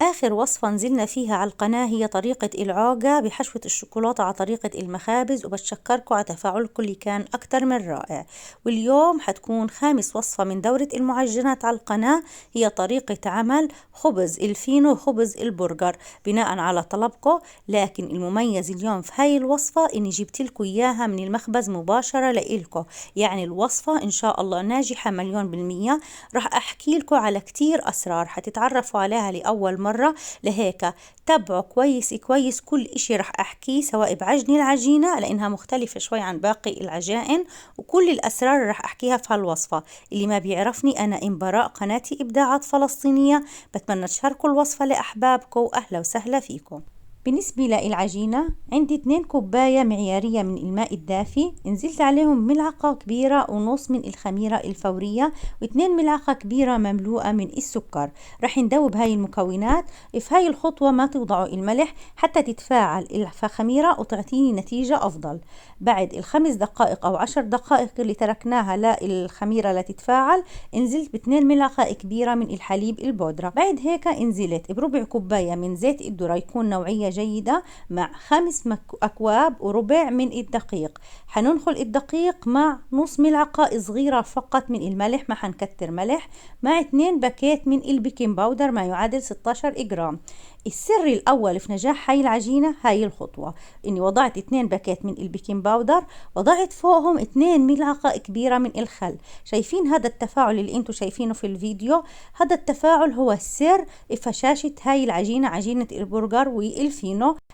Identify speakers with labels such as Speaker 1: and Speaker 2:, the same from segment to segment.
Speaker 1: آخر وصفة نزلنا فيها على القناة هي طريقة العوجة بحشوة الشوكولاتة على طريقة المخابز، وبتشكركم على تفاعلكم اللي كان أكتر من رائع. واليوم حتكون خامس وصفة من دورة المعجنات على القناة، هي طريقة عمل خبز الفينو وخبز البرجر بناء على طلبكم. لكن المميز اليوم في هاي الوصفة إني جبت لكم إياها من المخبز مباشرة لإلكم، يعني الوصفة إن شاء الله ناجحة 100%. راح أحكي لكم على كتير أسرار حتتعرفوا عليها لأول مرة، لهيك تابعوا كويس كويس كل اشي رح احكيه، سواء بعجن العجينة لانها مختلفة شوي عن باقي العجائن، وكل الاسرار رح احكيها في هالوصفة. اللي ما بيعرفني انا براء، قناتي ابداعات فلسطينية، بتمنى تشاركوا الوصفة لاحبابكم واهلا وسهلا فيكم. بالنسبة للعجينة عندي 2 كوباية معيارية من الماء الدافي، نزلت عليهم ملعقة كبيرة ونص من الخميرة الفورية و2 ملعقة كبيرة مملوءة من السكر. رح ندوب هاي المكونات. في هاي الخطوة ما توضعوا الملح حتى تتفاعل الخميرة وتعطيني نتيجة أفضل. بعد ال5 دقائق أو 10 دقائق اللي تركناها للخميرة لتتفاعل، نزلت ب2 ملعقة كبيرة من الحليب البودرة. بعد هيك نزلت بربع كوباية من زيت الذرة يكون نوعية جيدة، مع 5 أكواب وربع من الدقيق. حننخل الدقيق مع نص ملعقة صغيرة فقط من الملح، ما حنكتر ملح، مع 2 باكيت من البيكنج باودر ما يعادل 16 جرام. السر الأول في نجاح هاي العجينة هاي الخطوة، إني وضعت 2 باكيت من البيكنج باودر، وضعت فوقهم 2 ملعقة كبيرة من الخل. شايفين هذا التفاعل اللي انتوا شايفينه في الفيديو؟ هذا التفاعل هو السر فشاشة هاي العجينة، عجينة البرجر والفينو.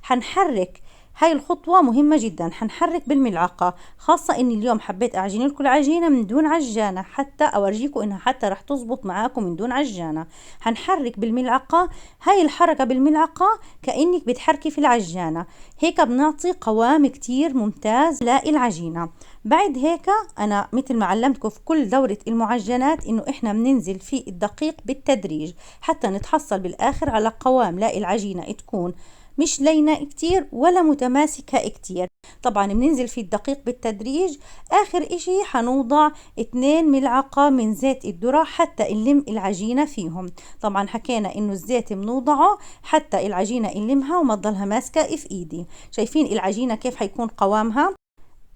Speaker 1: حنحرك، هاي الخطوة مهمة جدا، حنحرك بالملعقة، خاصة اني اليوم حبيت اعجن لكم العجينة من دون عجانة حتى اورجيكم انها حتى رح تزبط معاكم من دون عجانة. حنحرك بالملعقة، هاي الحركة بالملعقة كأنك بتحركي في العجانة، هيك بنعطي قوام كتير ممتاز للعجينة. بعد هيك انا مثل ما علمتكم في كل دورة المعجنات انه احنا بننزل في الدقيق بالتدريج حتى نتحصل بالاخر على قوام العجينة تكون مش لينة كتير ولا متماسكة كتير. طبعا بننزل في الدقيق بالتدريج. اخر اشي حنوضع 2 ملعقة من زيت الذرة حتى نلم العجينة فيهم. طبعا حكينا انه الزيت بنوضعه حتى العجينة نلمها وما تضلها ماسكة في ايدي. شايفين العجينة كيف حيكون قوامها؟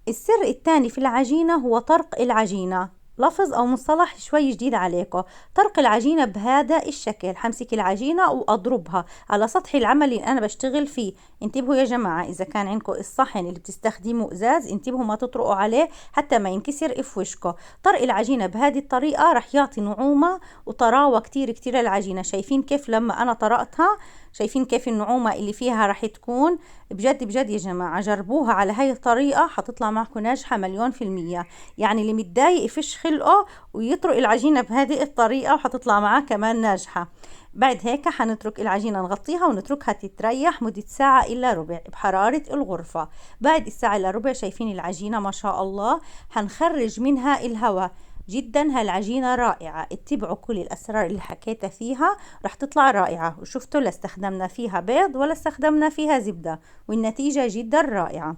Speaker 1: السر الثاني في العجينة هو طرق العجينة، لفظ أو مصطلح شوي جديد عليكم. طرق العجينة بهذا الشكل، حمسك العجينة وأضربها على سطح العمل اللي أنا بشتغل فيه. انتبهوا يا جماعة، إذا كان عندكم الصحن اللي بتستخدموا إزاز انتبهوا ما تطرقوا عليه حتى ما ينكسر في وشكم. طرق العجينة بهذه الطريقة رح يعطي نعومة وطراوة كتير كتير للعجينة. شايفين كيف لما أنا طرقتها؟ شايفين كيف النعومة اللي فيها رح تكون؟ بجد بجد يا جماعة جربوها على هاي الطريقة، حتطلع معكم ناجحة 100%. يعني اللي متضايق يفش خلقه ويطرق العجينة بهذه الطريقة وحتطلع معاه كمان ناجحة. بعد هيك حنترك العجينة نغطيها ونتركها تتريح مدة ساعة إلا ربع بحرارة الغرفة. بعد الساعة إلا ربع شايفين العجينة ما شاء الله، حنخرج منها الهواء. جدا هالعجينة رائعة، اتبعوا كل الأسرار اللي حكيتها فيها رح تطلع رائعة. وشفتوا لا استخدمنا فيها بيض ولا استخدمنا فيها زبدة، والنتيجة جدا رائعة.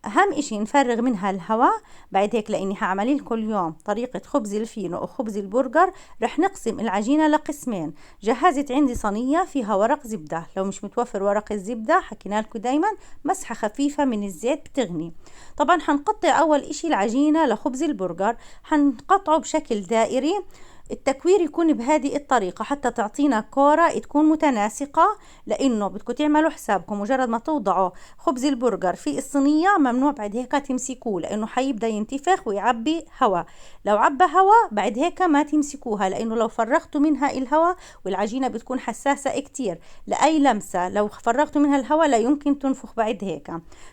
Speaker 1: اهم اشي نفرغ منها الهواء. بعد هيك لاني هعمل لكم اليوم طريقة خبز الفينو وخبز البرجر، رح نقسم العجينة لقسمين. جهزت عندي صينية فيها ورق زبدة، لو مش متوفر ورق الزبدة حكينا لكم دايما مسحة خفيفة من الزيت بتغني. طبعا حنقطع اول اشي العجينة لخبز البرجر، حنقطعه بشكل دائري. التكوير يكون بهذه الطريقة حتى تعطينا كورة تكون متناسقة، لأنه بدكم تعملوا حسابكم مجرد ما توضعوا خبز البرجر في الصينية ممنوع بعد هيك تمسكوه، لأنه حيبدأ ينتفخ ويعبي هواء. لو عبى هواء بعد هيك ما تمسكوها، لأنه لو فرغتوا منها الهواء، والعجينة بتكون حساسة كتير لأي لمسة، لو فرغتوا منها الهواء لا يمكن تنفخ بعد هيك.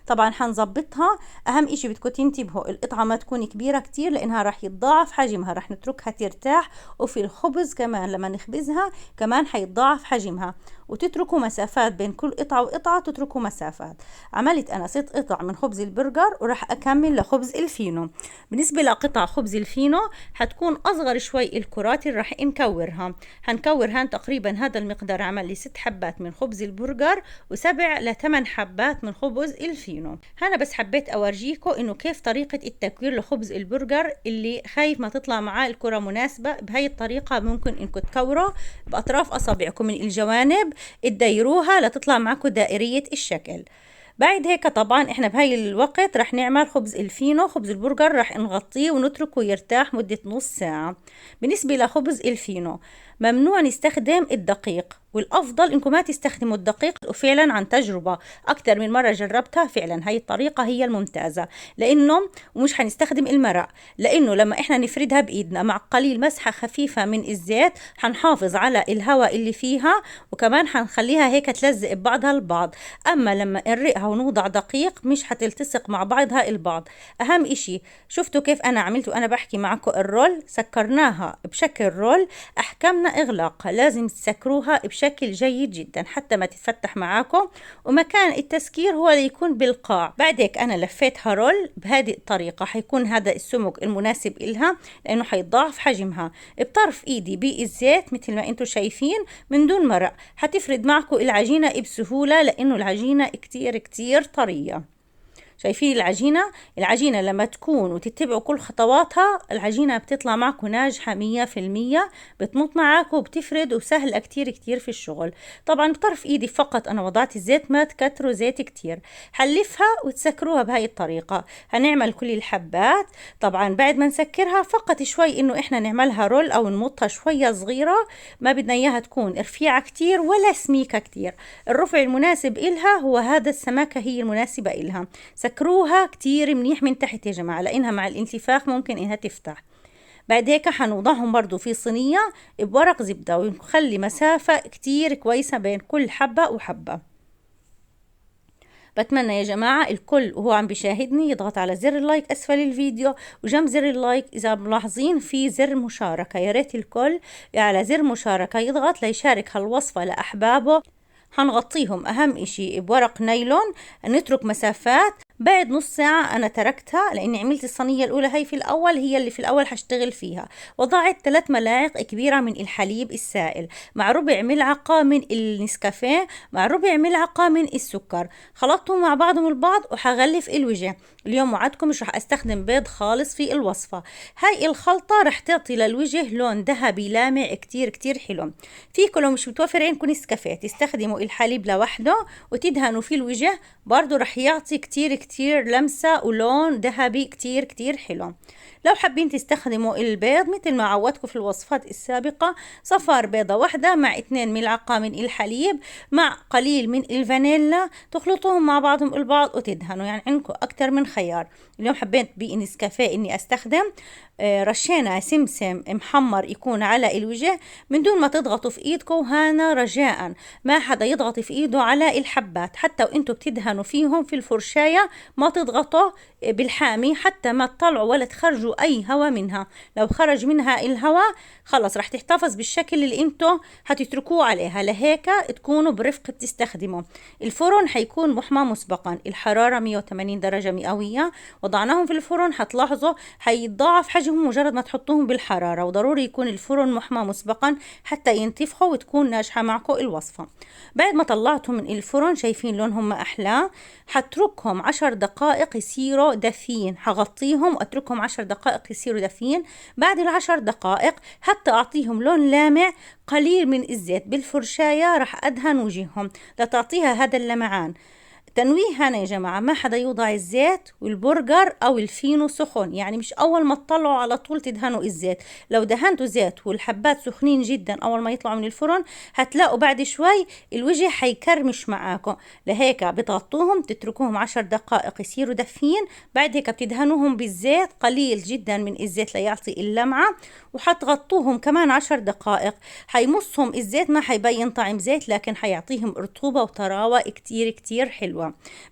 Speaker 1: طبعا حنظبطها. أهم إشي بدكم تنتبهوا القطعة ما تكون كبيرة كتير لأنها راح يتضاعف حجمها، راح نتركها ترتاح. وفي الخبز كمان لما نخبزها كمان حيتضاعف حجمها، وتتركوا مسافات بين كل قطعة وقطعة، تتركوا مسافات. عملت أنا 6 قطع من خبز البرجر وراح أكمل لخبز الفينو. بالنسبة لقطع خبز الفينو حتكون أصغر شوي الكرات اللي راح نكورها. هنكورها تقريبا هذا المقدار، عمل لي 6 حبات من خبز البرجر و7 ل8 حبات من خبز الفينو. أنا بس حبيت أورجيكم إنه كيف طريقة التكوير لخبز البرجر. اللي خايف ما تطلع معاه الكرة مناسبة، بهاي الطريقة ممكن إنكم تكوروا بأطراف أصابعكم من الجوانب تديروها لتطلع معكم دائرية الشكل. بعد هيك طبعا احنا بهاي الوقت رح نعمل خبز الفينو. خبز البرجر رح نغطيه ونتركه يرتاح مدة نص ساعة. بالنسبة لخبز الفينو ممنوع نستخدم الدقيق، والأفضل إنكم ما تستخدموا الدقيق، وفعلا عن تجربة أكثر من مرة جربتها فعلا هاي الطريقة هي الممتازة. لأنه ومش حنستخدم المرق، لأنه لما إحنا نفردها بإيدنا مع قليل مسحة خفيفة من الزيت حنحافظ على الهواء اللي فيها، وكمان حنخليها هيك تلزق ببعضها البعض. أما لما نرقها ونوضع دقيق مش حتلتصق مع بعضها البعض. أهم إشي شفتوا كيف أنا عملت وأنا بحكي معكم الرول، سكرناها بشكل رول، أحكمنا إغلاقها لازم تسكروها بشكل جيد جدا حتى ما تتفتح معاكم، ومكان التسكير هو اللي يكون بالقاع. بعد هيك أنا لفيتها رول بهذه الطريقة، حيكون هذا السمك المناسب إلها لأنه حيضاعف حجمها. بطرف إيدي بالزيت مثل ما أنتم شايفين من دون مرق، حتفرد معكم العجينة بسهولة لأنه العجينة كتير كتير طرية. شايفين العجينة لما تكون وتتبعوا كل خطواتها العجينة بتطلع معكم ناجحة 100%، بتمط معاكم وبتفرد وسهلة كتير كتير في الشغل. طبعا بطرف ايدي فقط انا وضعت الزيت، ما تكتروا زيت كتير. حلفها وتسكروها بهاي الطريقة. هنعمل كل الحبات. طبعا بعد ما نسكرها فقط شوي انه احنا نعملها رول او نمطها شوية صغيرة، ما بدنا اياها تكون رفيعة كتير ولا سميكة كتير. الرفع المناسب إلها هو هذا السماكة هي المناسبة إلها. سكروها كتير منيح من تحت يا جماعة لأنها مع الانتفاخ ممكن إنها تفتح. بعد هيك حنوضعهم برضو في صينية بورق زبدة ونخلي مسافة كتير كويسة بين كل حبة وحبة. بتمنى يا جماعة الكل وهو عم بيشاهدني يضغط على زر اللايك أسفل الفيديو، وجنب زر اللايك إذا ملاحظين في زر مشاركة، يا ريت الكل على زر مشاركة يضغط ليشارك هالوصفة لأحبابه. هنغطيهم أهم إشي بورق نايلون، نترك مسافات. بعد نص ساعة أنا تركتها لأني عملت الصينية الأولى هي في الأول، هي اللي في الأول حشتغل فيها. وضعت 3 ملاعق كبيرة من الحليب السائل مع ربع ملعقة من النسكافيه مع ربع ملعقة من السكر، خلطتهم مع بعضهم البعض وحغلف الوجه. اليوم وعدكم مش رح استخدم بيض خالص في الوصفة. هاي الخلطة رح تعطي للوجه لون ذهبي لامع كتير كتير حلو. فيكم لو مش متوفر عندكم نسكافيه تستخدموا الحليب لوحده وتدهنوا في الوجه، برضو رح يعطي كتير كتير لمسة ولون ذهبي كتير كتير حلو. لو حابين تستخدموا البيض مثل ما عودتكم في الوصفات السابقة، صفار بيضة واحدة مع 2 ملعقة من الحليب مع قليل من الفانيلا، تخلطوهم مع بعضهم البعض وتدهنوا، يعني عندكم أكتر من خيار. اليوم حبيت بنسكافيه إني أستخدم رشينا سمسم محمر يكون على الوجه من دون ما تضغطوا في ايدكم. هنا رجاء ما حدا يضغط في ايده على الحبات، حتى وانتوا بتدهنوا فيهم في الفرشاية ما تضغطوا بالحامي حتى ما تطلعوا ولا تخرجوا اي هواء منها. لو خرج منها الهواء خلص رح تحتفظ بالشكل اللي انتوا هتتركوه عليها، لهيك تكونوا برفق بتستخدموا. الفرن حيكون محمى مسبقا، الحرارة 180 درجة مئوية. وضعناهم في الفرن حتلاحظوا حيتضاعف حجمهم مجرد ما تحطوهم بالحرارة، وضروري يكون الفرن محمى مسبقا حتى ينتفخوا وتكون ناجحة معكم الوصفة. بعد ما طلعتهم من الفرن شايفين لونهم ما أحلى، حتركهم 10 دقائق يصيروا دافين. حغطيهم وأتركهم 10 دقائق يصيروا دافين. بعد ال10 دقائق حتى أعطيهم لون لامع قليل من الزيت بالفرشاية رح أدهن وجههم لتعطيها هذا اللمعان. تنويه هنا يا جماعة، ما حدا يوضع الزيت والبرجر أو الفينو سخن، يعني مش أول ما تطلعوا على طول تدهنوا الزيت. لو دهنتوا زيت والحبات سخنين جدا أول ما يطلعوا من الفرن هتلاقوا بعد شوي الوجه حيكرمش معاكم، لهيك بتغطوهم تتركوهم 10 دقائق يصيروا دافين. بعد هيك بتدهنوهم بالزيت قليل جدا من الزيت ليعطي اللمعة، وحتغطوهم كمان 10 دقائق. حيمصهم الزيت، ما حيبين طعم زيت لكن حيعطيهم رطوبة وطراوة كتير كتير حلوة.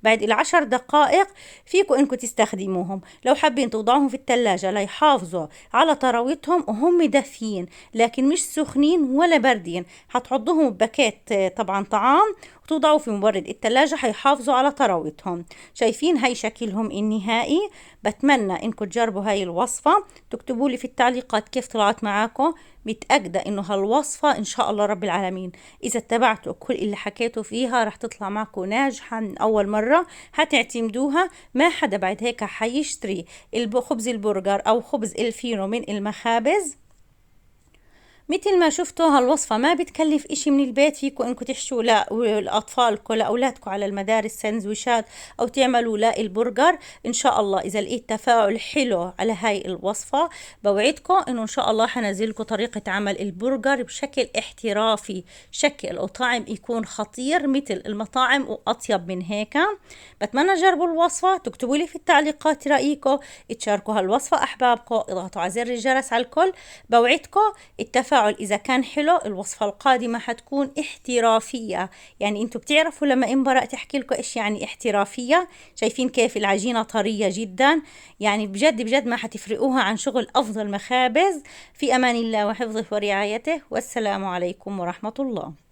Speaker 1: بعد ال10 دقائق فيكم انكم تستخدموهم. لو حابين توضعوهم في الثلاجة ليحافظوا على طراوتهم وهم دافيين لكن مش سخنين ولا باردين، حتحطوهم بباكيت طبعا طعام وتوضعوا في مبرد الثلاجة حيحافظوا على طراوتهم. شايفين هاي شكلهم النهائي. بتمنى انكم تجربوا هاي الوصفة، تكتبوا لي في التعليقات كيف طلعت معاكم. متأكدة انه هالوصفة ان شاء الله رب العالمين اذا اتبعتوا كل اللي حكيته فيها رح تطلع معكم ناجحة من اول مرة، هتعتمدوها. ما حدا بعد هيك حيشتري خبز البرجر او خبز الفينو من المخابز مثل ما شفتوا هالوصفة ما بتكلف إشي من البيت، فيكم إنكم تحشوا لأطفالكم لأولادكم على المدارس سندويشات أو تعملوا البرجر. إن شاء الله إذا لقيت تفاعل حلو على هاي الوصفة بوعدكم إنه إن شاء الله حنزلكم طريقة عمل البرجر بشكل احترافي، شكل وطعم يكون خطير مثل المطاعم وأطيب من هيك. بتمنى تجربوا الوصفة، تكتبوا لي في التعليقات رأيكم، تشاركوا هالوصفة أحبابكم، اضغطوا على زر الجرس على الكل. بوعدكم التفاعل إذا كان حلو الوصفة القادمة حتكون احترافية. يعني انتوا بتعرفوا لما انبرأ تحكي لكم ايش يعني احترافية؟ شايفين كيف العجينة طرية جدا؟ يعني بجد بجد ما حتفرقوها عن شغل أفضل مخابز. في أمان الله وحفظه ورعايته، والسلام عليكم ورحمة الله.